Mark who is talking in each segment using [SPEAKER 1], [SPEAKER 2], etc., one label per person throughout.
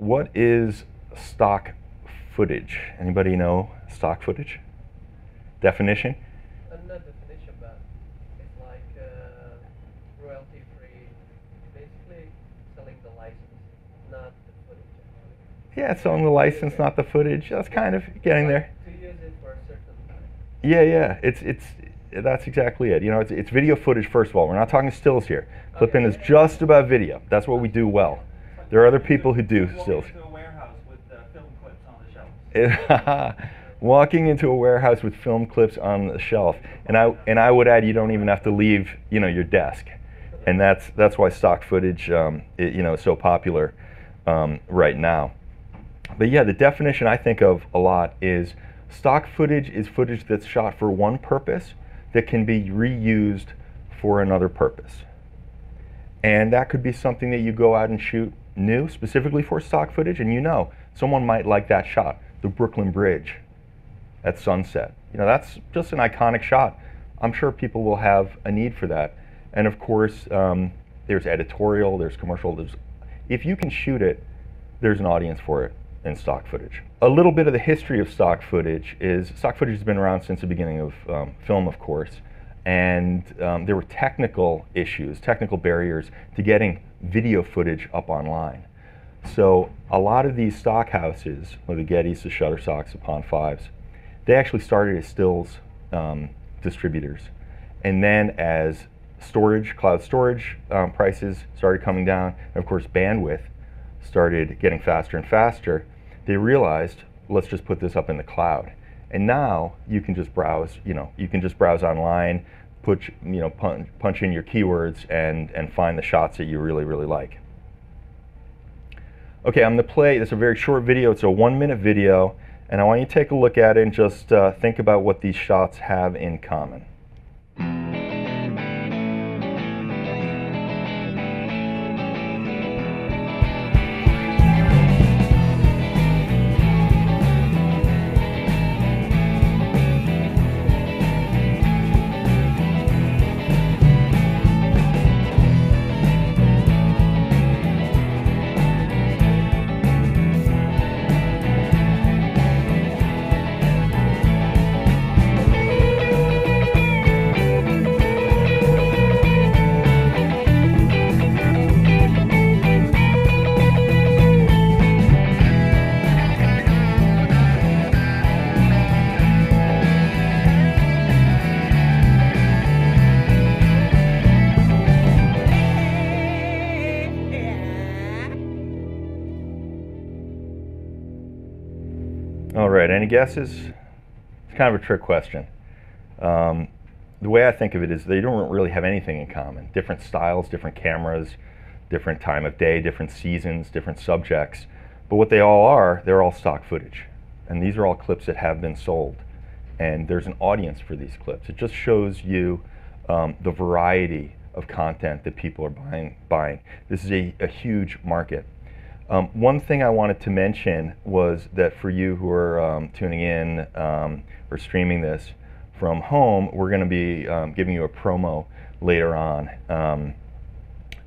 [SPEAKER 1] what is stock footage? Anybody know stock footage? Definition?
[SPEAKER 2] Not definition, but it's like royalty-free, basically selling the license, not the footage.
[SPEAKER 1] Yeah, selling the license, not the footage. That's kind of getting there.
[SPEAKER 2] To use it for a certain time.
[SPEAKER 1] Yeah. That's exactly it. You know, it's video footage. First of all, we're not talking stills here. Clippn is just about video. That's what we do well. There are other people who do stills.
[SPEAKER 3] Into a warehouse with film clips on the shelf.
[SPEAKER 1] Walking into a warehouse with film clips on the shelf, and I would add, you don't even have to leave, you know, your desk, and that's why stock footage, is so popular right now. But yeah, the definition I think of a lot is stock footage is footage that's shot for one purpose that can be reused for another purpose, and that could be something that you go out and shoot new specifically for stock footage, and you know someone might like that shot, the Brooklyn Bridge at sunset. You know, that's just an iconic shot. I'm sure people will have a need for that. And of course, there's editorial, there's commercial. If you can shoot it, there's an audience for it in stock footage. A little bit of the history of stock footage is, stock footage has been around since the beginning of film, of course, and there were technical issues, technical barriers to getting video footage up online. So a lot of these stock houses, like the Gettys, the Shutterstocks, the Pond 5s, they actually started as stills distributors. And then as storage, cloud storage prices started coming down, and of course bandwidth started getting faster and faster, they realized, let's just put this up in the cloud. And now you can just browse, you can just browse online, punch in your keywords and find the shots that you really, really like. Okay, I'm going to play, this is a very short video, it's a 1-minute video, and I want you to take a look at it and just think about what these shots have in common. All right, any guesses? It's kind of a trick question. The way I think of it is they don't really have anything in common. Different styles, different cameras, different time of day, different seasons, different subjects. But what they all are, they're all stock footage. And these are all clips that have been sold. And there's an audience for these clips. It just shows you the variety of content that people are buying. This is a huge market. One thing I wanted to mention was that for you who are tuning in or streaming this from home, we're going to be giving you a promo later on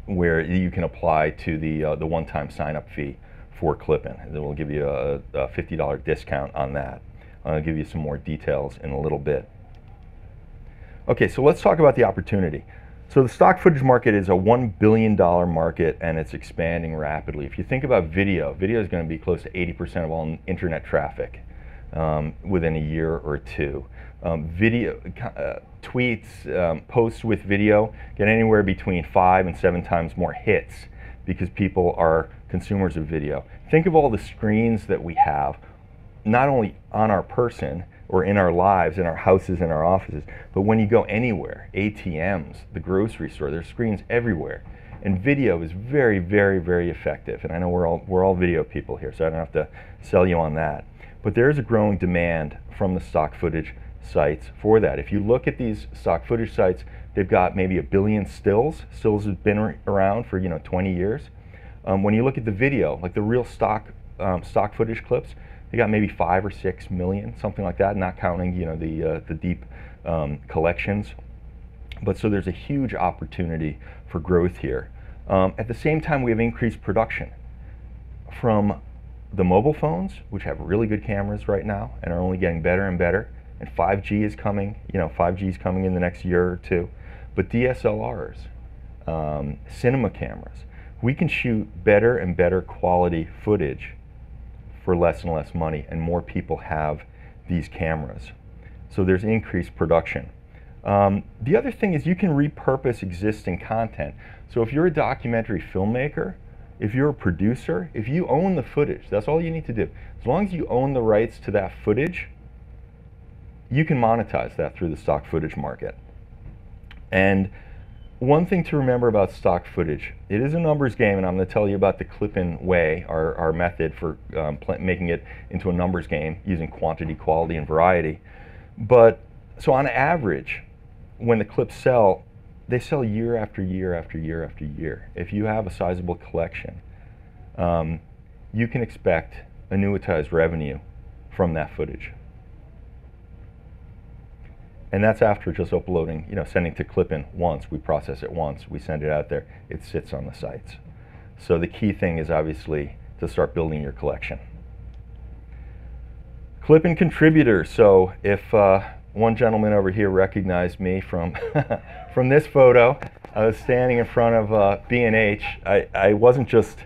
[SPEAKER 1] where you can apply to the one-time sign-up fee for Clippn. It will give you a $50 discount on that. I'll give you some more details in a little bit. Okay, so let's talk about the opportunity. So the stock footage market is a $1 billion market, and it's expanding rapidly. If you think about video, video is going to be close to 80% of all internet traffic within a year or two. Video, tweets, posts with video get anywhere between 5 and 7 times more hits because people are consumers of video. Think of all the screens that we have, not only on our person, or in our lives, in our houses, in our offices, but when you go anywhere, ATMs, the grocery store, there's screens everywhere. And video is very, very, very effective. And I know we're all video people here, so I don't have to sell you on that. But there is a growing demand from the stock footage sites for that. If you look at these stock footage sites, they've got maybe 1 billion stills. Stills have been around for 20 years. When you look at the video, like the real stock footage clips, they got maybe 5 or 6 million, something like that, not counting the deep collections. But so there's a huge opportunity for growth here. At the same time, we have increased production from the mobile phones, which have really good cameras right now and are only getting better and better, and 5G is coming, 5G is coming in the next year or two, but DSLRs, cinema cameras, we can shoot better and better quality footage for less and less money, and more people have these cameras. So there's increased production. The other thing is you can repurpose existing content. So if you're a documentary filmmaker, if you're a producer, if you own the footage, that's all you need to do. As long as you own the rights to that footage, you can monetize that through the stock footage market. And one thing to remember about stock footage, it is a numbers game, and I'm going to tell you about the Clippn way, our method for making it into a numbers game using quantity, quality, and variety. But so on average, when the clips sell, they sell year after year after year after year. If you have a sizable collection, you can expect annuitized revenue from that footage. And that's after just uploading, sending to Clippn once. We process it once, we send it out there, it sits on the sites. So the key thing is obviously to start building your collection. Clippn contributors. So if one gentleman over here recognized me from from this photo, I was standing in front of B&H. I wasn't just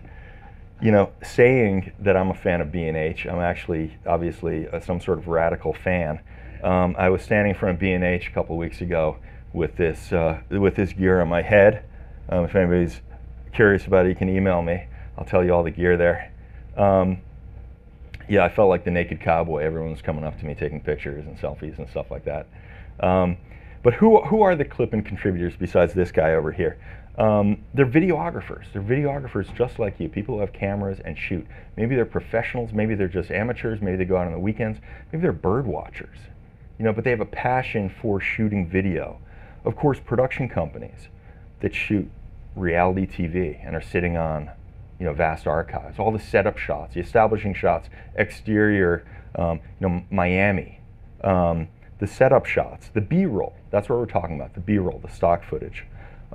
[SPEAKER 1] saying that I'm a fan of B&H. I'm actually obviously some sort of radical fan. I was standing in front of B&H a couple of weeks ago with this gear on my head. If anybody's curious about it, you can email me. I'll tell you all the gear there. Yeah, I felt like the naked cowboy. Everyone was coming up to me taking pictures and selfies and stuff like that. But who are the Clippn contributors besides this guy over here? They're videographers. They're videographers just like you, people who have cameras and shoot. Maybe they're professionals, maybe they're just amateurs, maybe they go out on the weekends, maybe they're bird watchers. But they have a passion for shooting video. Of course, production companies that shoot reality TV and are sitting on vast archives, all the setup shots, the establishing shots, exterior, Miami, the setup shots, the B-roll, that's what we're talking about, the B-roll, the stock footage.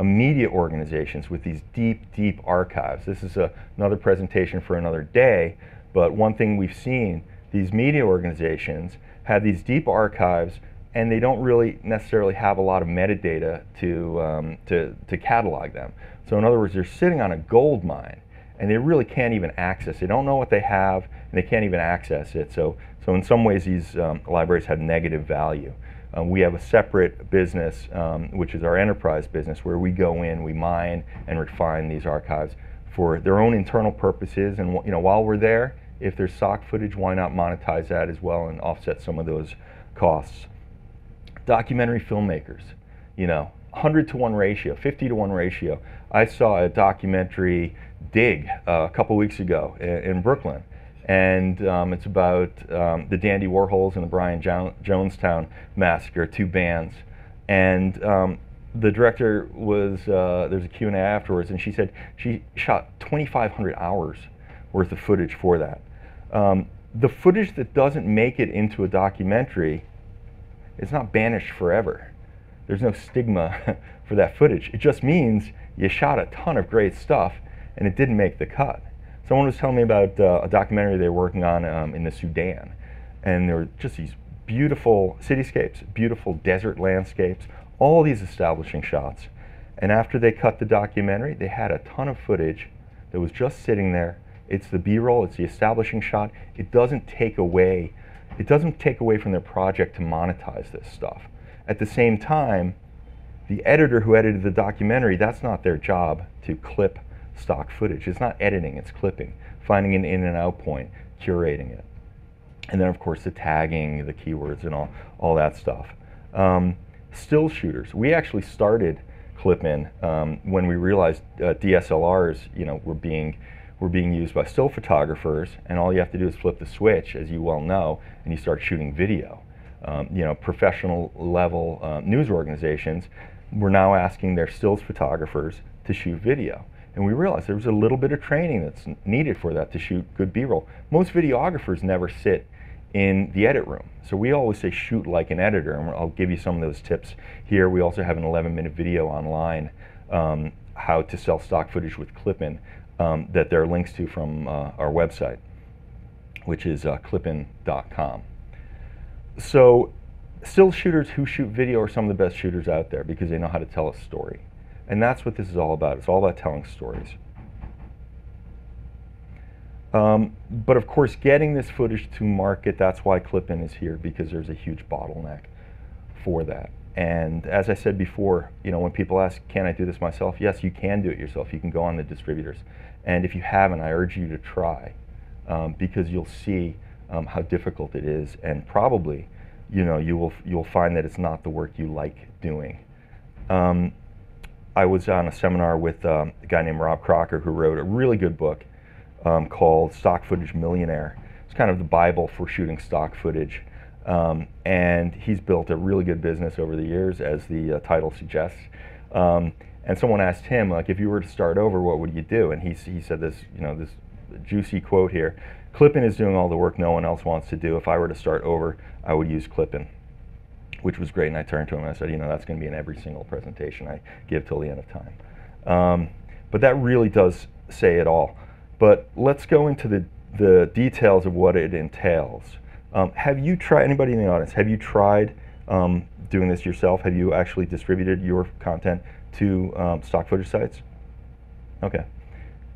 [SPEAKER 1] Media organizations with these deep, deep archives. This is another presentation for another day, but one thing we've seen, these media organizations have these deep archives, and they don't really necessarily have a lot of metadata to catalog them. So in other words, they're sitting on a gold mine, and they really can't even access it. They don't know what they have, and they can't even access it. So in some ways, these libraries have negative value. We have a separate business, which is our enterprise business, where we go in, we mine and refine these archives for their own internal purposes. And while we're there, if there's stock footage, why not monetize that as well and offset some of those costs? Documentary filmmakers, 100-to-1 ratio, 50-to-1 ratio. I saw a documentary dig a couple weeks ago in Brooklyn, and it's about the Dandy Warhols and the Brian Jonestown massacre, two bands. And the director was, there's a Q&A afterwards, and she said she shot 2,500 hours worth of footage for that. The footage that doesn't make it into a documentary is not banished forever. There's no stigma for that footage. It just means you shot a ton of great stuff and it didn't make the cut. Someone was telling me about a documentary they were working on in the Sudan, and there were just these beautiful cityscapes, beautiful desert landscapes, all these establishing shots. And after they cut the documentary, they had a ton of footage that was just sitting there. It's the B-roll, it's the establishing shot. It doesn't take away from their project to monetize this stuff. At the same time, the editor who edited the documentary, that's not their job to clip stock footage. It's not editing, it's clipping, finding an in and out point, curating it. And then of course the tagging, the keywords and all that stuff. Still shooters. We actually started Clippn when we realized DSLRs were being used by still photographers, and all you have to do is flip the switch, as you well know, and you start shooting video. Professional level news organizations were now asking their stills photographers to shoot video. And we realized there was a little bit of training that's needed for that to shoot good B-roll. Most videographers never sit in the edit room. So we always say shoot like an editor, and I'll give you some of those tips here. We also have an 11-minute video online, how to sell stock footage with Clippn, that there are links to from our website. which is Clippn.com. So still shooters who shoot video are some of the best shooters out there because they know how to tell a story. And that's what this is all about. It's all about telling stories. But of course, getting this footage to market, that's why Clippn is here, because there's a huge bottleneck for that. And as I said before, when people ask, can I do this myself? Yes, you can do it yourself. You can go on the distributors. And if you haven't, I urge you to try, because you'll see how difficult it is, and probably, you'll find that it's not the work you like doing. I was on a seminar with a guy named Rob Crocker, who wrote a really good book called Stock Footage Millionaire. It's kind of the Bible for shooting stock footage. And he's built a really good business over the years, as the title suggests. And someone asked him, like, if you were to start over, what would you do? And he said this, this juicy quote here: Clippn is doing all the work no one else wants to do. If I were to start over, I would use Clippn. Which was great, and I turned to him and I said, that's going to be in every single presentation I give till the end of time. But that really does say it all. But let's go into the details of what it entails. Have you tried, anybody in the audience, have you tried doing this yourself? Have you actually distributed your content to stock footage sites? Okay,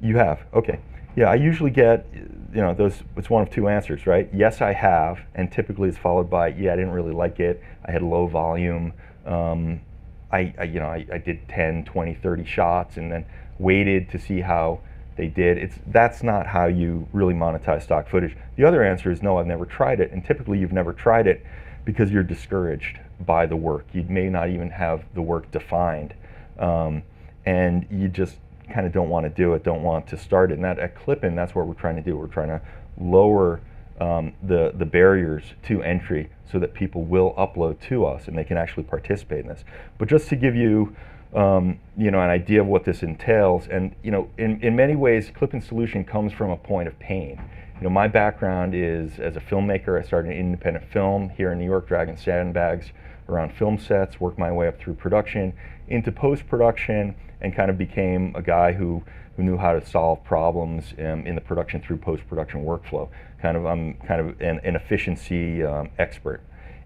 [SPEAKER 1] you have, okay. Yeah, I usually get, it's one of two answers, right? Yes, I have, and typically it's followed by, yeah, I didn't really like it. I had low volume. I did 10, 20, 30 shots and then waited to see how they did. That's not how you really monetize stock footage. The other answer is no, I've never tried it, and typically you've never tried it because you're discouraged by the work. You may not even have the work defined, and you just kind of don't want to do it, don't want to start it. And that at Clippn, that's what we're trying to do. We're trying to lower the barriers to entry so that people will upload to us and they can actually participate in this. But just to give you an idea of what this entails, and in many ways, Clippn's solution comes from a point of pain. My background is as a filmmaker. I started in independent film here in New York, dragging sandbags around film sets, worked my way up through production into post-production, and kind of became a guy who knew how to solve problems in the production through post-production workflow. I'm kind of an efficiency expert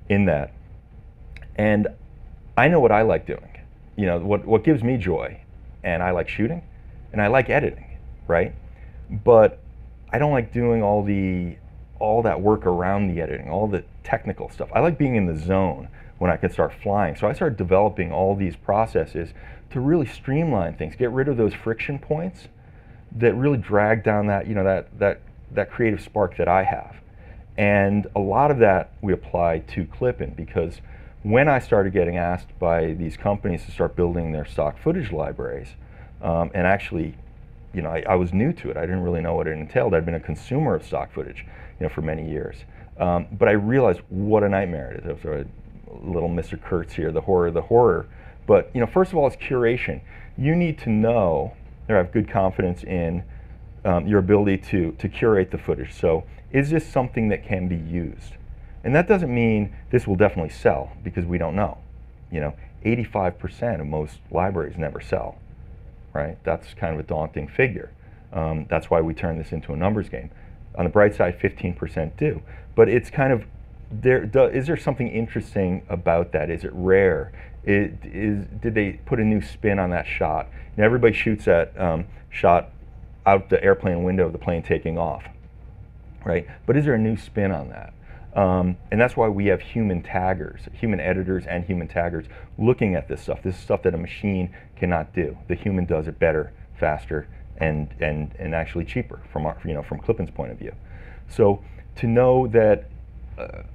[SPEAKER 1] in that. And I know what I like doing. What gives me joy, and I like shooting, and I like editing, right? But I don't like doing all that work around the editing, all the technical stuff. I like being in the zone when I can start flying. So I started developing all these processes to really streamline things, get rid of those friction points that really drag down that, that creative spark that I have. And a lot of that we apply to Clippn, because when I started getting asked by these companies to start building their stock footage libraries, and actually, I was new to it. I didn't really know what it entailed. I'd been a consumer of stock footage, for many years. But I realized what a nightmare it is. Sort of little Mr. Kurtz here, the horror. But first of all, it's curation. You need to know or have good confidence in your ability to curate the footage. So is this something that can be used? And that doesn't mean this will definitely sell, because we don't know. 85% of most libraries never sell, right? That's kind of a daunting figure. That's why we turn this into a numbers game. On the bright side, 15% do. But it's kind of, is there something interesting about that? Is it rare? Did they put a new spin on that shot? Everybody shoots that shot out the airplane window of the plane taking off, right? But is there a new spin on that? And that's why we have human taggers, human editors and human taggers looking at this stuff. This is stuff that a machine cannot do. The human does it better, faster, and actually cheaper from from Clippn's point of view. So to know that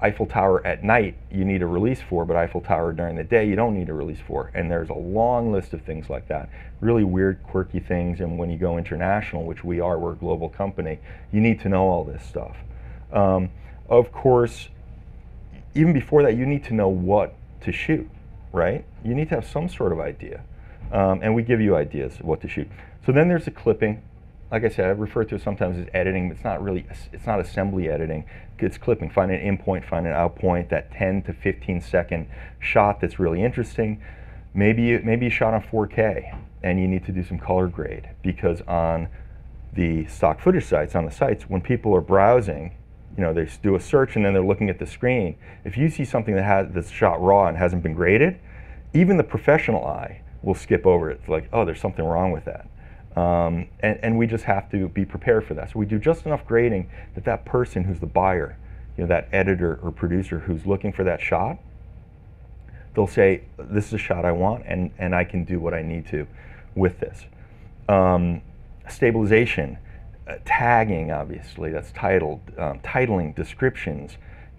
[SPEAKER 1] Eiffel Tower at night you need a release for, but Eiffel Tower during the day you don't need a release for. And there's a long list of things like that. Really weird, quirky things. And when you go international, which we're a global company, you need to know all this stuff. Of course, even before that, you need to know what to shoot, right? You need to have some sort of idea. And we give you ideas of what to shoot. So then there's the clipping. Like I said, I refer to it sometimes as editing, but it's not assembly editing. It's clipping. Find an in point, find an out point, that 10 to 15 second shot that's really interesting. Maybe you shot on 4K and you need to do some color grade, because on the stock footage sites, on the sites, when people are browsing, they do a search and then they're looking at the screen. If you see something that's shot raw and hasn't been graded, even the professional eye will skip over it. It's like, oh, there's something wrong with that. And we just have to be prepared for that. So we do just enough grading that that person who's the buyer, that editor or producer who's looking for that shot, they'll say, this is a shot I want, and I can do what I need to with this. Stabilization, tagging, obviously, that's titled, titling, descriptions,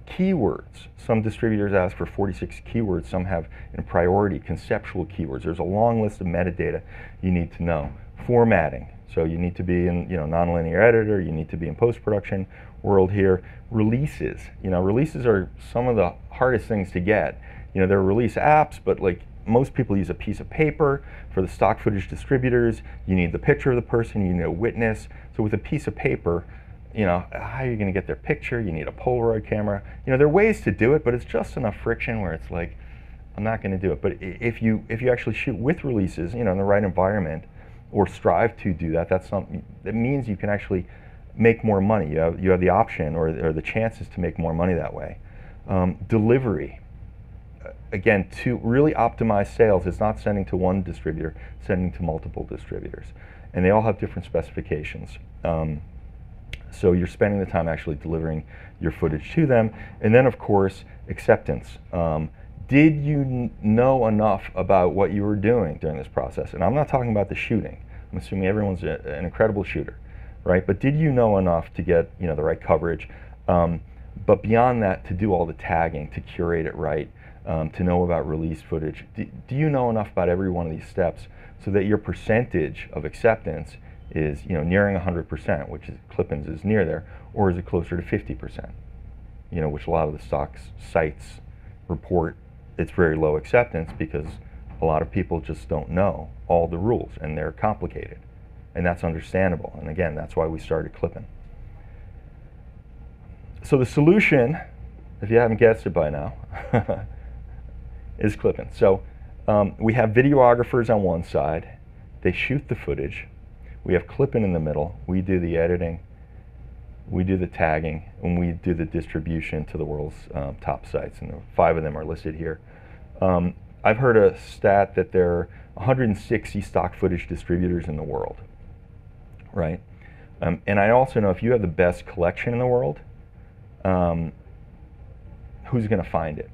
[SPEAKER 1] keywords. Some distributors ask for 46 keywords, some have in priority conceptual keywords. There's a long list of metadata you need to know. Formatting, so you need to be in nonlinear editor, you need to be in post-production world here. Releases, releases are some of the hardest things to get. There are release apps, but like most people use a piece of paper. For the stock footage distributors, you need the picture of the person, you need a witness. So with a piece of paper, how are you going to get their picture? You need a Polaroid camera. There are ways to do it, but it's just enough friction where it's like, I'm not going to do it. But if you actually shoot with releases, in the right environment, or strive to do that, that means you can actually make more money. You have the option or the chances to make more money that way. Delivery. Again, to really optimize sales, it's not sending to one distributor, sending to multiple distributors. And they all have different specifications. So you're spending the time actually delivering your footage to them. And then, of course, acceptance. Did you know enough about what you were doing during this process? And I'm not talking about the shooting. I'm assuming everyone's an incredible shooter, right? But did you know enough to get the right coverage? But beyond that, to do all the tagging, to curate it right, to know about release footage. Do you know enough about every one of these steps so that your percentage of acceptance is nearing 100%, which is Clippn's is near there, or is it closer to 50%? Which a lot of the stock sites report it's very low acceptance because a lot of people just don't know all the rules and they're complicated, and that's understandable. And again, that's why we started Clippn. So the solution, if you haven't guessed it by now, is Clippn. So we have videographers on one side, they shoot the footage. We have Clippn in the middle, we do the editing, we do the tagging, and we do the distribution to the world's top sites, and 5 of them are listed here. I've heard a stat that there are 160 stock footage distributors in the world, right? And I also know if you have the best collection in the world, who's going to find it?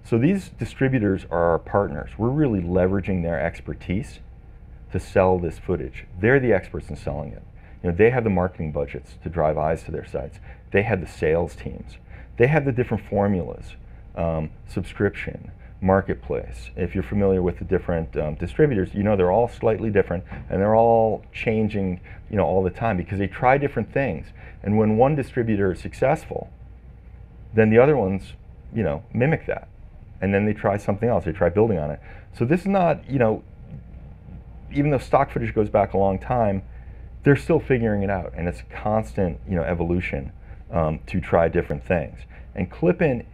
[SPEAKER 1] So these distributors are our partners. We're really leveraging their expertise to sell this footage. They're the experts in selling it. They have the marketing budgets to drive eyes to their sites. They have the sales teams. They have the different formulas, subscription, marketplace. If you're familiar with the different distributors, they're all slightly different, and they're all changing, all the time because they try different things. And when one distributor is successful, then the other ones, mimic that. And then they try something else, they try building on it. So this is not, even though stock footage goes back a long time, they're still figuring it out, and it's constant, evolution to try different things. And Clippn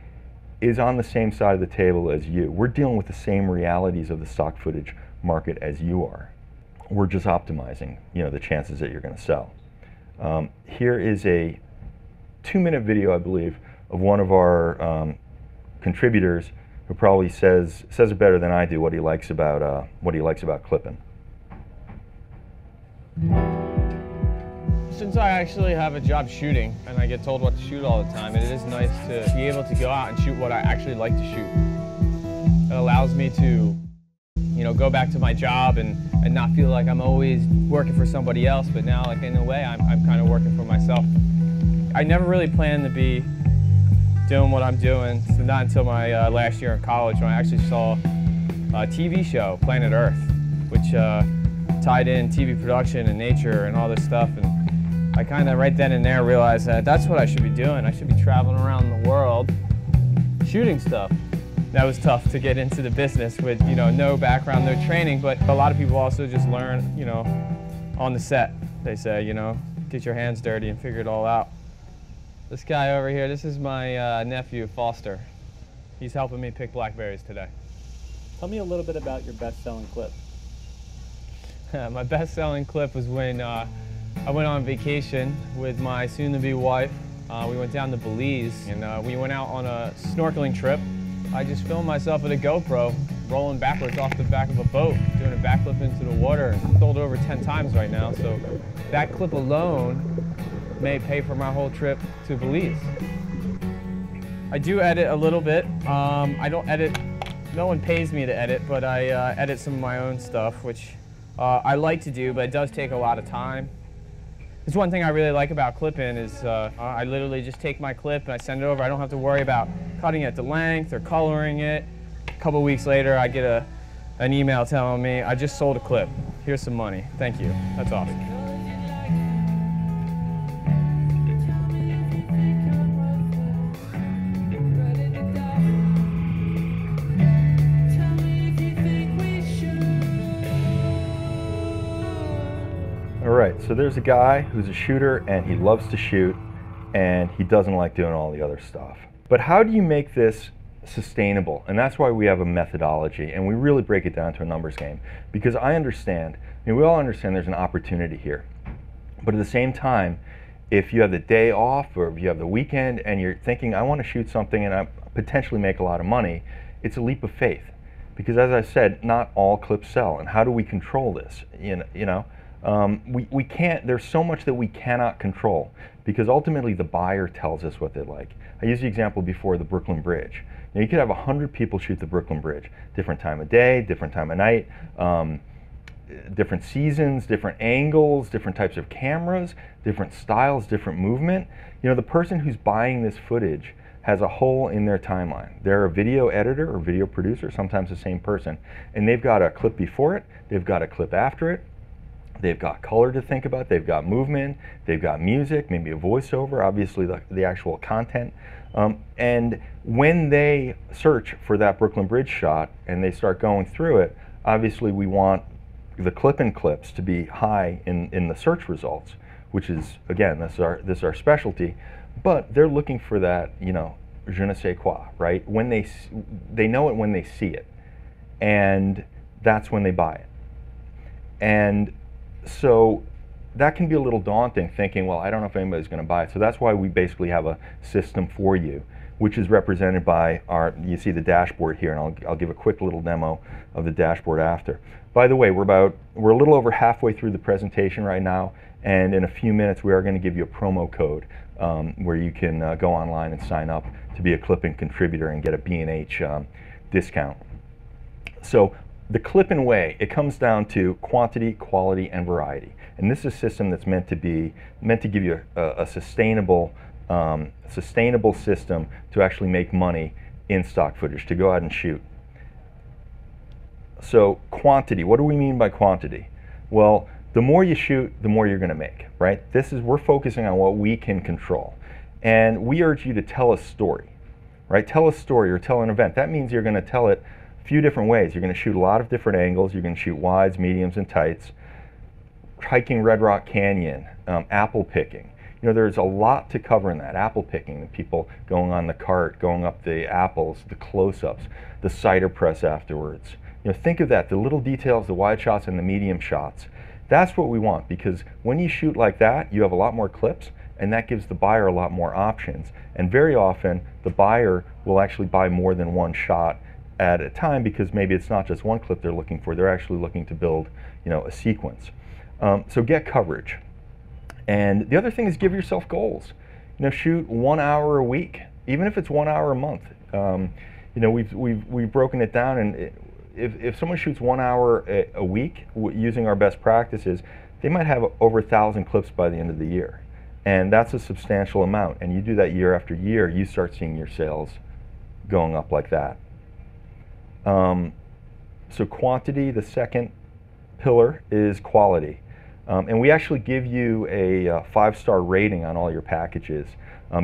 [SPEAKER 1] is on the same side of the table as you. We're dealing with the same realities of the stock footage market as you are. We're just optimizing, the chances that you're going to sell. Here is a 2-minute video, I believe, of one of our contributors who probably says it better than I do what he likes about Clippn.
[SPEAKER 4] Since I actually have a job shooting and I get told what to shoot all the time, it is nice to be able to go out and shoot what I actually like to shoot. It allows me to, go back to my job and not feel like I'm always working for somebody else, but now, like, in a way, I'm kind of working for myself. I never really planned to be doing what I'm doing, so not until my last year in college when I actually saw a TV show, Planet Earth, which tied in TV production and nature and all this stuff. And I kind of right then and there realized that that's what I should be doing. I should be traveling around the world shooting stuff. That was tough to get into the business with, no background, no training, but a lot of people also just learn, on the set. They say, get your hands dirty and figure it all out. This guy over here, this is my nephew, Foster. He's helping me pick blackberries today.
[SPEAKER 5] Tell me a little bit about your best-selling clip.
[SPEAKER 4] My best-selling clip was when I went on vacation with my soon-to-be wife We went down to Belize and we went out on a snorkeling trip. I just filmed myself with a GoPro rolling backwards off the back of a boat, doing a backflip into the water, and sold over 10 times right now. So that clip alone may pay for my whole trip to Belize. I do edit a little bit. I don't edit, no one pays me to edit, but I edit some of my own stuff, which I like to do, but it does take a lot of time. There's one thing I really like about Clippn is I literally just take my clip and I send it over. I don't have to worry about cutting it to length or coloring it. A couple weeks later, I get an email telling me, I just sold a clip. Here's some money. Thank you. That's awesome.
[SPEAKER 1] Alright, so there's a guy who's a shooter and he loves to shoot and he doesn't like doing all the other stuff. But how do you make this sustainable? And that's why we have a methodology and we really break it down to a numbers game. Because I understand, we all understand there's an opportunity here. But at the same time, if you have the day off or if you have the weekend and you're thinking, I want to shoot something and I potentially make a lot of money, it's a leap of faith. Because as I said, not all clips sell. And how do we control this? We can't, there's so much that we cannot control because ultimately the buyer tells us what they like. I used the example before, the Brooklyn Bridge. Now you could have 100 people shoot the Brooklyn Bridge, different time of day, different time of night, different seasons, different angles, different types of cameras, different styles, different movement. The person who's buying this footage has a hole in their timeline. They're a video editor or video producer, sometimes the same person, and they've got a clip before it, they've got a clip after it, they've got color to think about, they've got movement, they've got music, maybe a voiceover, obviously the actual content. And when they search for that Brooklyn Bridge shot and they start going through it, obviously we want the Clippn clips to be high in the search results, which is, again, this is our specialty. But they're looking for that, je ne sais quoi, right? When they know it when they see it, and that's when they buy it. And so that can be a little daunting, thinking, well, I don't know if anybody's going to buy it. So that's why we basically have a system for you, which is represented by you see the dashboard here, and I'll give a quick little demo of the dashboard after. By the way, we're a little over halfway through the presentation right now, and in a few minutes we are going to give you a promo code where you can go online and sign up to be a Clippn contributor and get a B&H discount. So the Clippn way, it comes down to quantity, quality, and variety. And this is a system that's meant to give you a sustainable system to actually make money in stock footage, to go out and shoot. So quantity, what do we mean by quantity? Well, the more you shoot, the more you're going to make, right? We're focusing on what we can control. And we urge you to tell a story, right? Tell a story or tell an event. That means you're going to tell it a few different ways. You're going to shoot a lot of different angles. You're going to shoot wides, mediums, and tights. Hiking Red Rock Canyon, apple picking. There's a lot to cover in that. Apple picking, the people going on the cart, going up the apples, the close-ups, the cider press afterwards. Think of that, the little details, the wide shots and the medium shots. That's what we want, because when you shoot like that, you have a lot more clips, and that gives the buyer a lot more options. And very often, the buyer will actually buy more than one shot at a time, because maybe it's not just one clip they're looking for, they're actually looking to build, a sequence. So get coverage. And the other thing is give yourself goals. Shoot 1 hour a week, even if it's 1 hour a month. We've broken it down, and if someone shoots 1 hour a week using our best practices, they might have over 1,000 clips by the end of the year. And that's a substantial amount. And you do that year after year, you start seeing your sales going up like that. So quantity, the second pillar, is quality. And we actually give you a 5-star rating on all your packages,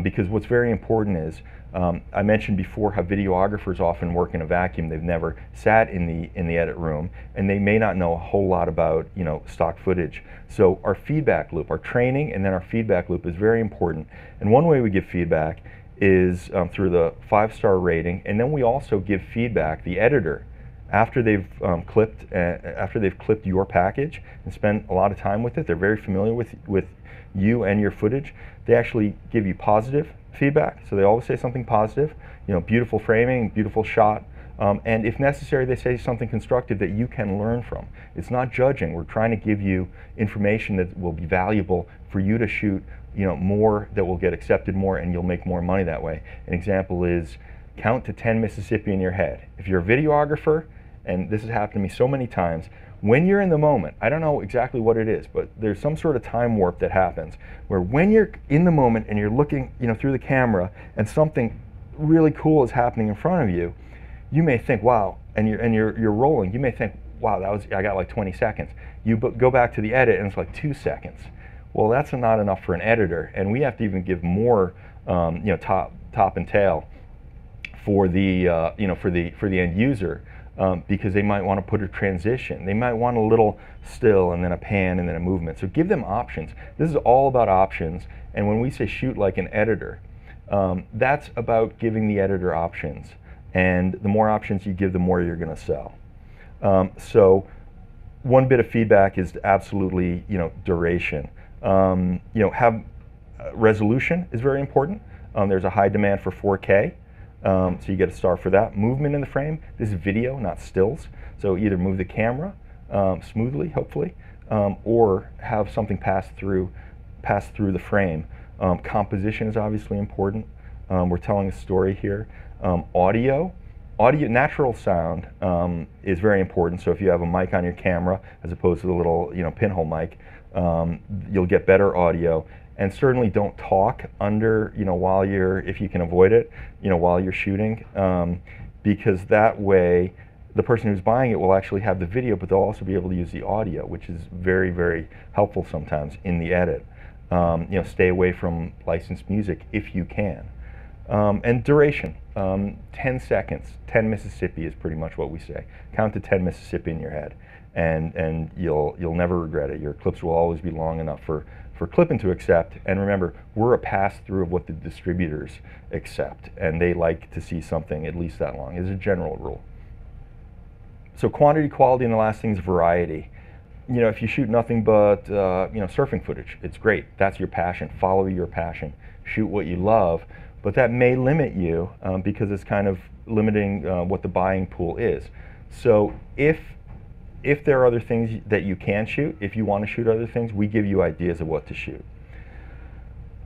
[SPEAKER 1] because what's very important is, I mentioned before how videographers often work in a vacuum. They've never sat in the edit room, and they may not know a whole lot about stock footage. So our feedback loop, our training, and then our feedback loop is very important. And one way we give feedback is through the 5-star rating, and then we also give feedback. The editor after they've clipped your package and spent a lot of time with it, they're very familiar with you and your footage. They actually give you positive feedback, so they always say something positive. You know, beautiful framing, beautiful shot, and if necessary, they say something constructive that you can learn from. It's not judging. We're trying to give you information that will be valuable for you to shoot, you know, more, that will get accepted more, and you'll make more money that way. An example is count to 10 Mississippi in your head. If you're a videographer, and this has happened to me so many times, when you're in the moment, I don't know exactly what it is, but there's some sort of time warp that happens where when you're in the moment and you're looking, you know, through the camera and something really cool is happening in front of you, you may think, wow, and you're rolling, you may think, wow, I got like 20 seconds. You go back to the edit and it's like 2 seconds. Well, that's not enough for an editor, and we have to even give more, you know, top and tail for the you know, for the end user, because they might want to put a transition. They might want a little still and then a pan and then a movement. So give them options. This is all about options, and when we say shoot like an editor, that's about giving the editor options. And the more options you give, the more you're going to sell. So one bit of feedback is absolutely, you know, duration. You know, have resolution is very important. There's a high demand for 4K. So you get a star for that. Movement in the frame. This is video, not stills. So either move the camera smoothly, hopefully, or have something pass through the frame. Composition is obviously important. We're telling a story here. Audio, natural sound is very important. So if you have a mic on your camera as opposed to the little, you know, pinhole mic, you'll get better audio. And certainly don't talk under, you know, while you're, if you can avoid it, you know, while you're shooting, because that way the person who's buying it will actually have the video, but they'll also be able to use the audio, which is very, very helpful sometimes in the edit. You know, stay away from licensed music if you can. And duration, 10 seconds, 10 Mississippi is pretty much what we say. Count to 10 Mississippi in your head, and you'll never regret it. Your clips will always be long enough for Clippn to accept. And remember, we're a pass-through of what the distributors accept, and they like to see something at least that long, as a general rule. So quantity, quality, and the last thing is variety. You know, if you shoot nothing but you know, surfing footage, it's great. That's your passion. Follow your passion. Shoot what you love. But that may limit you because it's kind of limiting what the buying pool is. So if there are other things that you can shoot, if you want to shoot other things, we give you ideas of what to shoot.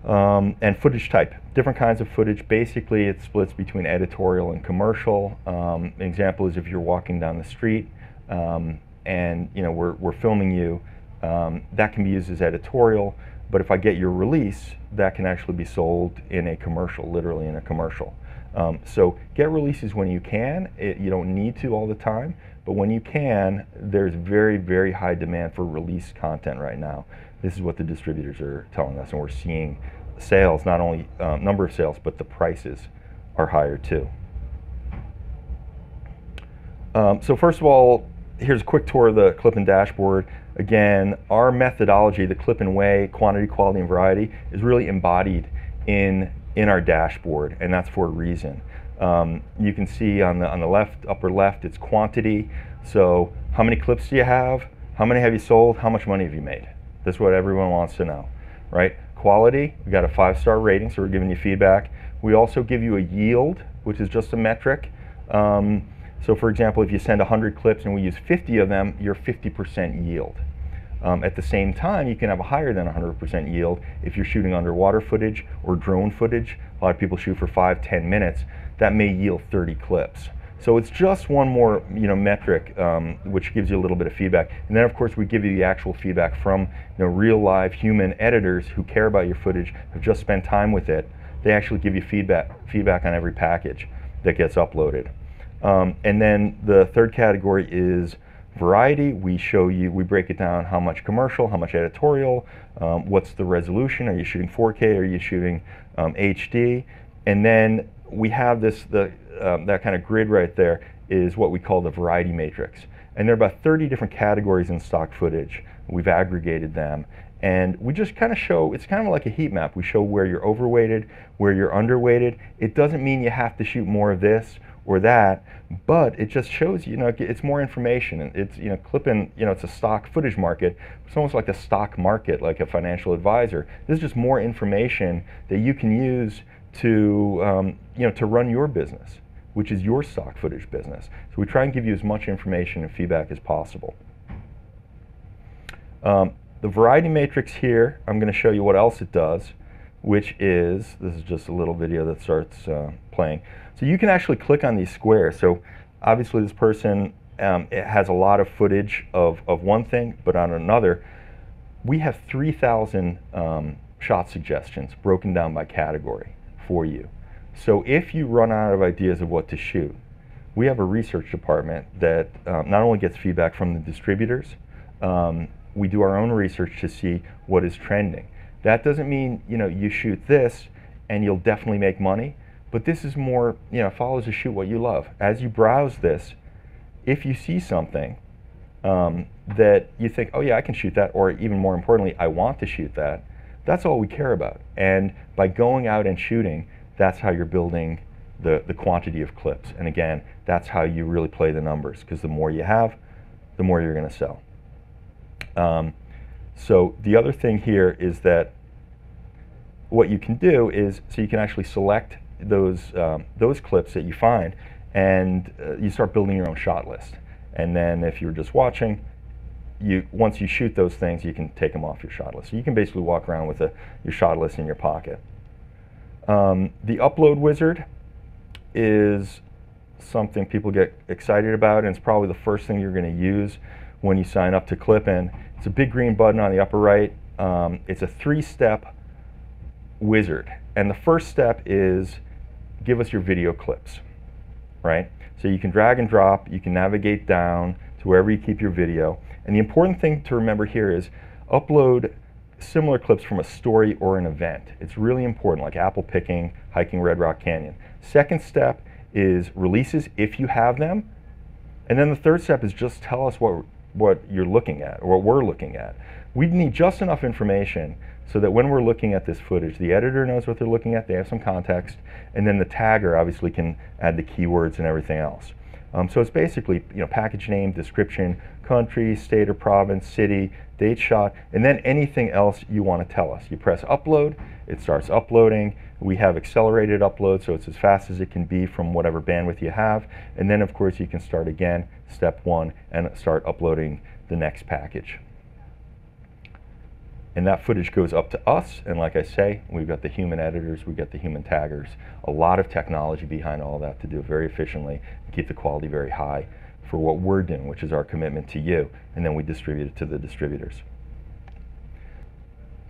[SPEAKER 1] And footage type, different kinds of footage. Basically, it splits between editorial and commercial. An example is if you're walking down the street and you know we're filming you, that can be used as editorial. But if I get your release, that can actually be sold in a commercial, literally in a commercial. So get releases when you can. You don't need to all the time, but when you can, there's very, very high demand for release content right now. This is what the distributors are telling us, and we're seeing sales, not only number of sales, but the prices are higher too. So first of all, here's a quick tour of the Clippn dashboard. Again, our methodology, the Clippn way, quantity, quality, and variety, is really embodied in our dashboard, and that's for a reason. You can see on the left, upper left, it's quantity. So how many clips do you have? How many have you sold? How much money have you made? That's what everyone wants to know, right? Quality, we got a 5-star rating, so we're giving you feedback. We also give you a yield, which is just a metric. So for example, if you send 100 clips and we use 50 of them, you're 50% yield. At the same time, you can have a higher than 100% yield if you're shooting underwater footage or drone footage. A lot of people shoot for 5-10 minutes. That may yield 30 clips. So it's just one more, you know, metric which gives you a little bit of feedback. And then of course we give you the actual feedback from, you know, real live human editors who care about your footage, have just spent time with it. They actually give you feedback on every package that gets uploaded. And then the third category is variety. We break it down: how much commercial, how much editorial, what's the resolution, are you shooting 4K, are you shooting HD? And then we have that kind of grid right there is what we call the variety matrix. And there are about 30 different categories in stock footage. We've aggregated them. And we just kind of show, it's kind of like a heat map. We show where you're overweighted, where you're underweighted. It doesn't mean you have to shoot more of this or that, but it just shows it's more information. And it's Clippn, it's a stock footage market. It's almost like a stock market, like a financial advisor. This is just more information that you can use to to run your business, which is your stock footage business. So we try and give you as much information and feedback as possible. The variety matrix here, I'm going to show you what else it does, which is, this is just a little video that starts playing. So you can actually click on these squares. So obviously this person, it has a lot of footage of one thing, but on another, we have 3,000 shot suggestions broken down by category for you. So if you run out of ideas of what to shoot, we have a research department that not only gets feedback from the distributors, we do our own research to see what is trending. That doesn't mean you shoot this and you'll definitely make money, but this is more follows a shoot what you love. As you browse this, if you see something that you think, oh yeah, I can shoot that, or even more importantly, I want to shoot that, that's all we care about. And by going out and shooting, that's how you're building the quantity of clips. And again, that's how you really play the numbers, because the more you have, the more you're going to sell. So the other thing here is that what you can do is, so you can actually select those clips that you find, and you start building your own shot list. And then if you're just watching, once you shoot those things, you can take them off your shot list. So you can basically walk around with your shot list in your pocket. The upload wizard is something people get excited about, and it's probably the first thing you're going to use when you sign up to Clippn. It's a big green button on the upper right. It's a 3-step wizard. And the first step is give us your video clips, right? So you can drag and drop, you can navigate down to wherever you keep your video. And the important thing to remember here is upload similar clips from a story or an event. It's really important, like apple picking, hiking Red Rock Canyon. Second step is releases if you have them. And then the third step is just tell us what you're looking at, or what we're looking at. We need just enough information so that when we're looking at this footage, the editor knows what they're looking at, they have some context, and then the tagger obviously can add the keywords and everything else. So it's basically package name, description, country, state or province, city, date shot, and then anything else you want to tell us. You press upload, it starts uploading. We have accelerated upload, so it's as fast as it can be from whatever bandwidth you have. And then of course you can start again, step 1, and start uploading the next package. And that footage goes up to us, and like I say, we've got the human editors, we've got the human taggers, a lot of technology behind all that to do it very efficiently and keep the quality very high for what we're doing, which is our commitment to you, and then we distribute it to the distributors.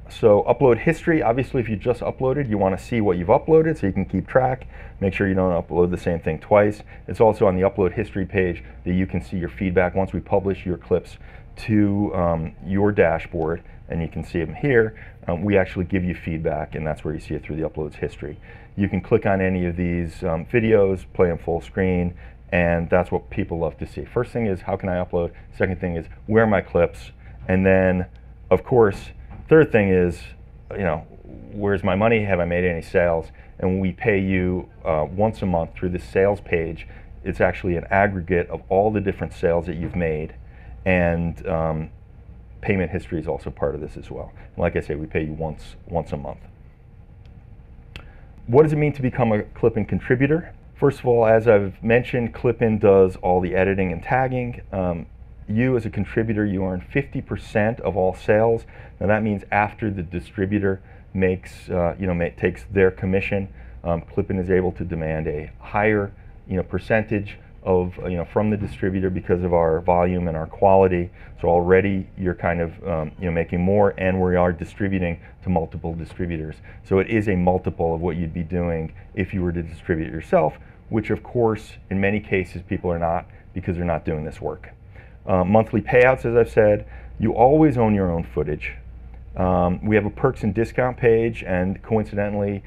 [SPEAKER 1] So upload history, obviously if you just uploaded, you want to see what you've uploaded so you can keep track, make sure you don't upload the same thing twice. It's also on the upload history page that you can see your feedback once we publish your clips to your dashboard, and you can see them here. We actually give you feedback, and that's where you see it through the uploads history. You can click on any of these videos, play them full screen, and that's what people love to see. First thing is, how can I upload? Second thing is, where are my clips? And then, of course, third thing is, where's my money? Have I made any sales? And we pay you once a month through this sales page. It's actually an aggregate of all the different sales that you've made, and payment history is also part of this as well. Like I say, we pay you once a month. What does it mean to become a Clippn contributor? First of all, as I've mentioned, Clippn does all the editing and tagging. You as a contributor, you earn 50% of all sales. Now that means after the distributor makes, takes their commission, Clippn is able to demand a higher, percentage of, from the distributor because of our volume and our quality. So already you're kind of, making more, and we are distributing to multiple distributors. So it is a multiple of what you'd be doing if you were to distribute yourself, which of course, in many cases, people are not, because they're not doing this work. Monthly payouts, as I've said, you always own your own footage. We have a perks and discount page, and coincidentally,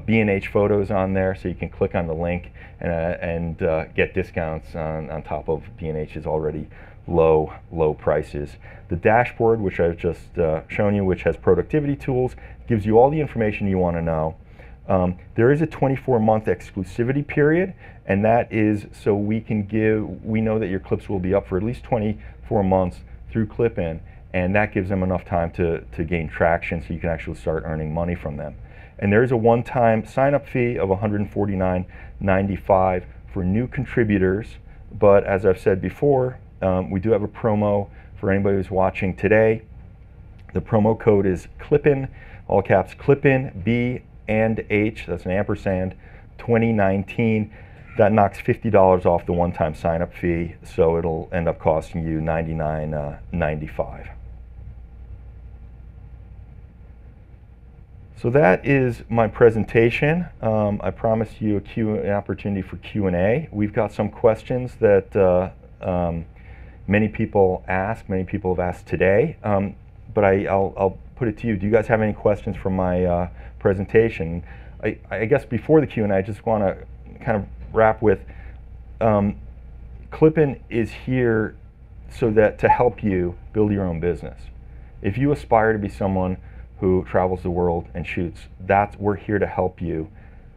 [SPEAKER 1] B&H photos on there, so you can click on the link and get discounts on top of B&H's already low prices. The dashboard, which I've just shown you, which has productivity tools, gives you all the information you want to know. There is a 24-month exclusivity period, and that is so we know that your clips will be up for at least 24 months through Clippn, and that gives them enough time to gain traction so you can actually start earning money from them. And there is a one-time sign-up fee of $149.95 for new contributors, but as I've said before, we do have a promo for anybody who's watching today. The promo code is Clippn, all caps Clippn, B and H, that's an ampersand, 2019. That knocks $50 off the one-time sign-up fee, so it'll end up costing you $99.95. So that is my presentation. I promised you an opportunity for Q&A. We've got some questions that many people ask, many people have asked today, but I'll put it to you. Do you guys have any questions from my presentation? I guess before the Q&A, I just want to kind of wrap with, Clippn is here so that to help you build your own business. If you aspire to be someone who travels the world and shoots, we're here to help you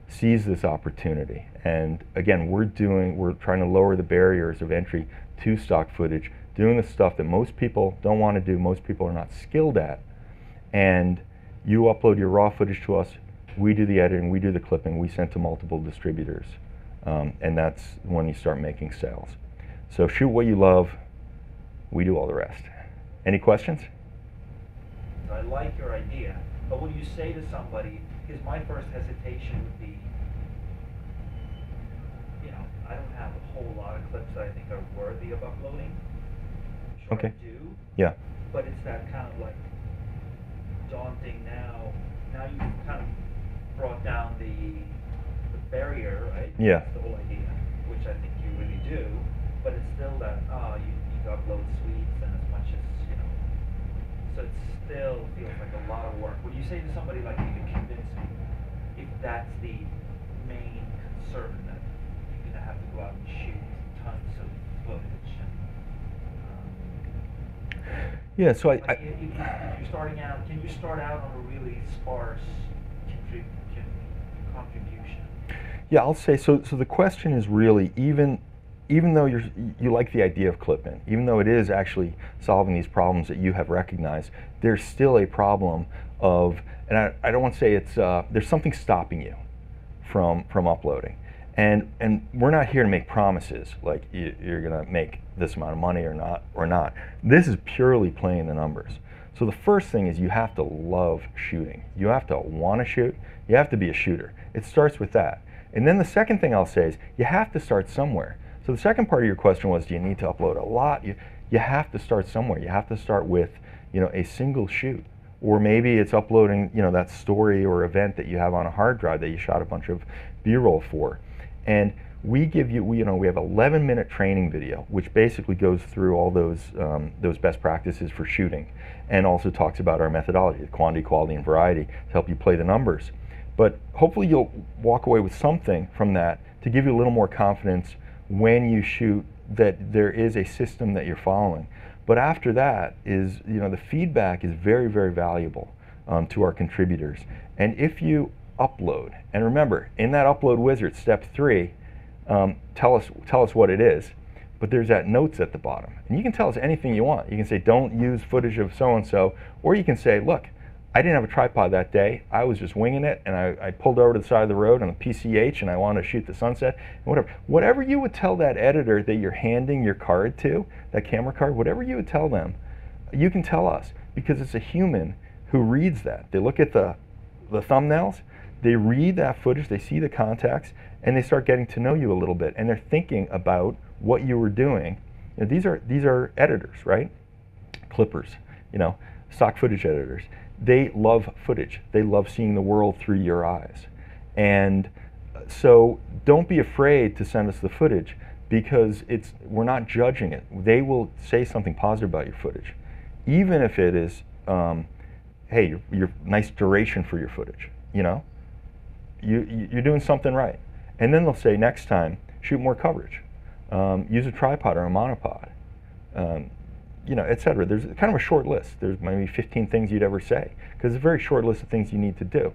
[SPEAKER 1] seize this opportunity. And again, we're trying to lower the barriers of entry to stock footage, doing the stuff that most people don't want to do, most people are not skilled at. And you upload your raw footage to us, we do the editing, we do the clipping, we send to multiple distributors. And that's when you start making sales. So shoot what you love, we do all the rest. Any questions?
[SPEAKER 3] I like your idea, but what do you say to somebody? Because my first hesitation would be, I don't have a whole lot of clips that I think are worthy of uploading. Sure,
[SPEAKER 1] okay.
[SPEAKER 3] I do.
[SPEAKER 1] Yeah.
[SPEAKER 3] But it's that kind of like daunting now. Now you've kind of brought down the barrier, right?
[SPEAKER 1] Yeah.
[SPEAKER 3] That's the whole idea, which I think you really do. But it's still that, you need to upload suites and as much as, so it still feels like a lot of work. Would you say to somebody like you to convince me if that's the main concern, that you're going to have to go out and shoot tons of footage? And,
[SPEAKER 1] yeah, so
[SPEAKER 3] if you're starting out, can you start out on a really sparse contribution?
[SPEAKER 1] Yeah, I'll say, so the question is really, even though you like the idea of Clippn, even though it is actually solving these problems that you have recognized, there's still a problem of, and I don't want to say it's, there's something stopping you from uploading. And we're not here to make promises like you're going to make this amount of money or not. This is purely playing the numbers. So the first thing is you have to love shooting. You have to want to shoot. You have to be a shooter. It starts with that. And then the second thing I'll say is you have to start somewhere. So the second part of your question was, do you need to upload a lot? You have to start somewhere. You have to start with, a single shoot, or maybe it's uploading, that story or event that you have on a hard drive that you shot a bunch of B-roll for. And we give you, we have 11-minute training video, which basically goes through all those best practices for shooting, and also talks about our methodology, quantity, quality, and variety, to help you play the numbers. But hopefully you'll walk away with something from that to give you a little more confidence when you shoot that there is a system that you're following. But after that is, the feedback is very, very valuable to our contributors. And if you upload, and remember, in that upload wizard, step 3, tell us what it is, but there's that notes at the bottom. And you can tell us anything you want. You can say, don't use footage of so-and-so, or you can say, look, I didn't have a tripod that day. I was just winging it, and I pulled over to the side of the road on a PCH, and I wanted to shoot the sunset, and whatever. Whatever you would tell that editor that you're handing your card to, that camera card, whatever you would tell them, you can tell us, because it's a human who reads that. They look at the thumbnails, they read that footage, they see the context, and they start getting to know you a little bit, and they're thinking about what you were doing. These are editors, right? Clippers, stock footage editors. They love footage. They love seeing the world through your eyes. And so don't be afraid to send us the footage, because we're not judging it. They will say something positive about your footage, even if it is, hey, your nice duration for your footage. You're doing something right. And then they'll say, next time, shoot more coverage. Use a tripod or a monopod. Etc. There's kind of a short list. There's maybe 15 things you'd ever say, because it's a very short list of things you need to do.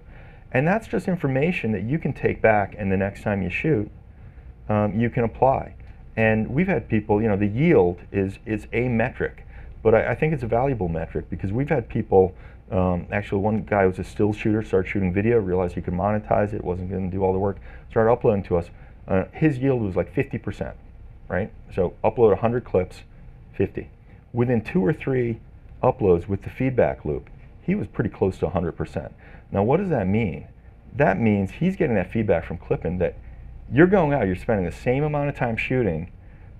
[SPEAKER 1] And that's just information that you can take back, and the next time you shoot, you can apply. And we've had people, you know, the yield is a metric, but I think it's a valuable metric, because we've had people, actually one guy was a still shooter, started shooting video, realized he could monetize it, wasn't going to do all the work, started uploading to us. His yield was like 50%, right? So upload 100 clips, 50. Within 2 or 3 uploads with the feedback loop, he was pretty close to 100%. Now what does that mean? That means he's getting that feedback from Clippn that you're going out, you're spending the same amount of time shooting,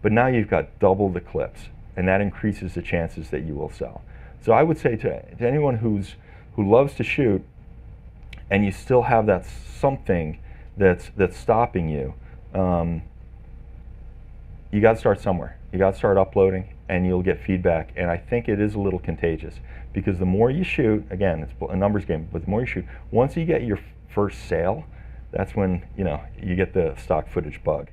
[SPEAKER 1] but now you've got double the clips, and that increases the chances that you will sell. So I would say to anyone who loves to shoot, and you still have that something that's stopping you, you got to start somewhere. You got to start uploading, and you'll get feedback. And I think it is a little contagious, because the more you shoot, again, it's a numbers game, but the more you shoot, once you get your first sale, that's when, you know, you get the stock footage bug.